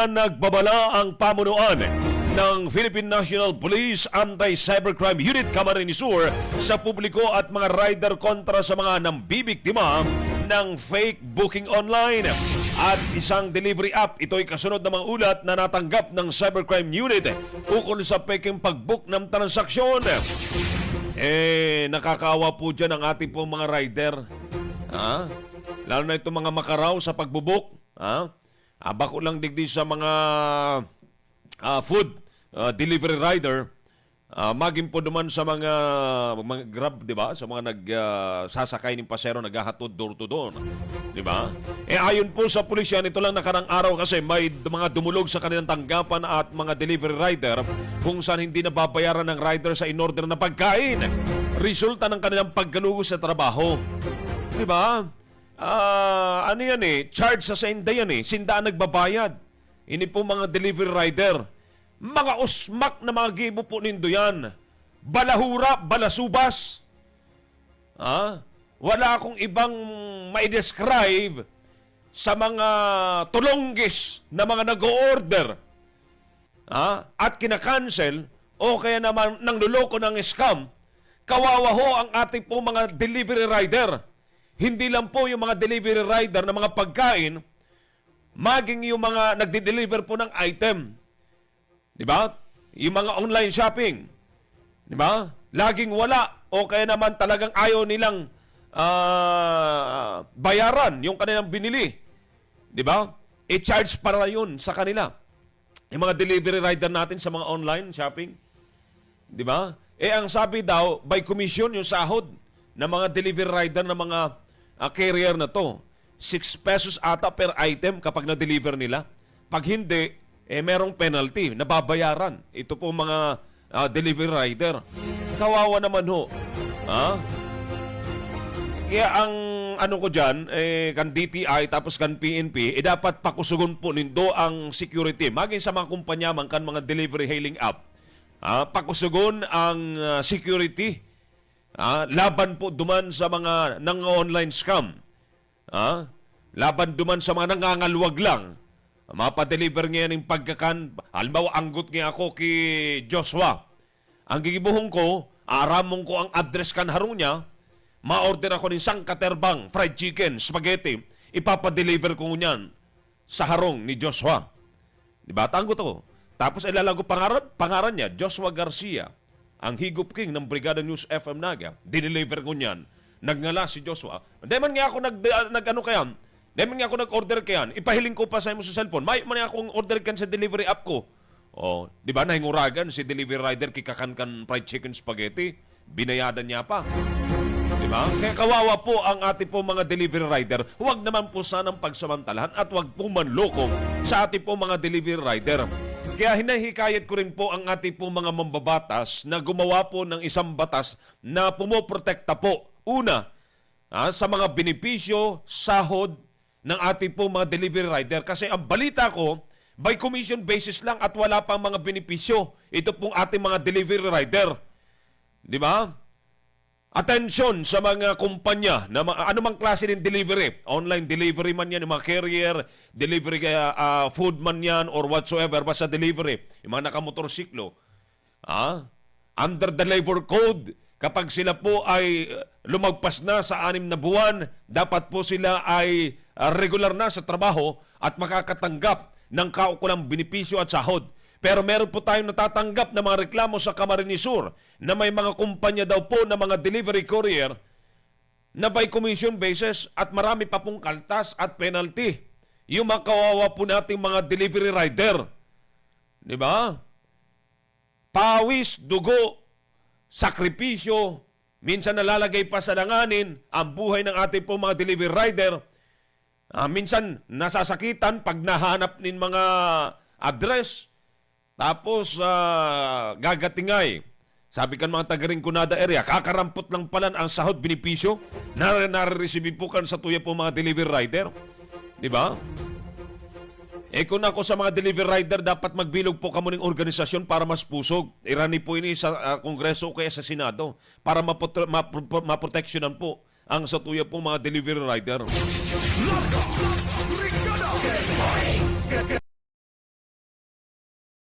Nagbabala ang pamunuan ng Philippine National Police Anti-Cybercrime Unit Camarines Sur sa publiko at mga rider kontra sa mga nambibiktima ng fake booking online. At isang delivery app, ito'y kasunod ng mga ulat na natanggap ng Cybercrime Unit ukol sa peking pag-book ng transaksyon. Nakakaawa po dyan ang ating pong mga rider. Lalo na itong mga makaraw sa pagbubuk. Bako lang digdi sa mga food delivery rider. Maging po duman sa mga Grab, di ba? Sa mga nagsasakay ng pasero, naghahatod door to door. Di ba? Ayon po sa pulisya, nito lang nakarang araw kasi may mga dumulog sa kanilang tanggapan at mga delivery rider kung saan hindi nababayaran ng rider sa in-order na pagkain. Resulta ng kanilang paggalugo sa trabaho. Di ba? Ano yan charge sa senda yan sindaan nagbabayad. Ini po mga delivery rider. Mga usmak na mga gibo po nindo yan. Balahura, balasubas. Wala akong ibang mai-describe sa mga tulonggis na mga nag-o-order. At kinakancel o kaya naman nang luloko ng scam. Kawawa ho ang ating po mga delivery rider. Hindi lang po yung mga delivery rider na mga pagkain, maging yung mga nagde-deliver po ng item. Di ba? Yung mga online shopping. Di ba? Laging wala o kaya naman talagang ayaw nilang bayaran yung kanilang binili. Di ba? I-charge para yun sa kanila. Yung mga delivery rider natin sa mga online shopping. Di ba? Ang sabi daw, by commission yung sahod ng mga delivery rider ng mga carrier na to. 6 pesos ata per item kapag na-deliver nila. Pag hindi, merong penalty, nababayaran. Ito po mga delivery rider. Kawawa naman ho. Kaya ang ano ko dyan, kan DTI tapos kan PNP, dapat pakusugon po nindo ang security. Maging sa mga kumpanya man kan mga delivery hailing app. Pakusugon ang security. Laban po duman sa mga nang-online scam. Laban duman sa mga nangangalwag lang. Mapadeliver ngayon ng pagkakan. Halimbawa, anggot nga ako kay Joshua. Ang gigibuhong ko, aramong ko ang address kan harong niya, ma-order ako ng isang katerbang, fried chicken, spaghetti, ipapadeliver ko niyan sa harong ni Joshua. Diba? Tanggot ako. Tapos ilalago pangaran niya, Joshua Garcia, ang higup king ng Brigada News FM Naga. Dineliver ko niyan. Nagngala si Joshua. Hindi man nga ako nag-order kayan. Ipahiling ko pa sa mo sa cellphone. May man akong order kan sa delivery app ko. Di ba nahinguragan si delivery rider kikakan fried chicken spaghetti. Binayadan niya pa. Di ba? Kaya kawawa po ang ating po mga delivery rider. Huwag naman po sanang pagsamantalahan at huwag po manloko sa ating po mga delivery rider. Kaya hinahikayat ko rin po ang ating po mga mambabatas na gumawa po ng isang batas na pumoprotekta po. Una, sa mga benepisyo, sahod ng ating po mga delivery rider. Kasi ang balita ko, by commission basis lang at wala pang mga benepisyo. Ito pong ating mga delivery rider. Di ba? Atensyon sa mga kumpanya na anumang klase ng delivery. Online delivery man yan, yung mga carrier, delivery food man yan, or whatsoever, basta delivery. Yung mga nakamotorsiklo. Under the labor code, kapag sila po ay lumagpas na sa 6 na buwan, dapat po sila ay regular na sa trabaho at makakatanggap ng kaukulang benepisyo at sahod. Pero meron po tayong natatanggap na mga reklamo sa Camarines Sur na may mga kumpanya daw po na mga delivery courier na by commission basis at marami pa pong kaltas at penalty. Yung mga kawawa po nating mga delivery rider. Di ba? Pawis, dugo, sakripisyo, minsan nalalagay pa sa langanin ang buhay ng ating po mga delivery rider. Minsan nasasakitan pag nahanap ng mga address. Tapos gagatingay. Sabi kan mga taga-Rinconada area, kakarampot lang pala ang sahod benepisyo na nare-receive po kan sa tuya po mga delivery rider. Di ba? Kung ako sa mga delivery rider, dapat magbilog po kamo ng organisasyon para mas pusog. Irani po ini sa Kongreso o kaya sa Senado para maproteksyonan po ang sa tuya po mga delivery rider.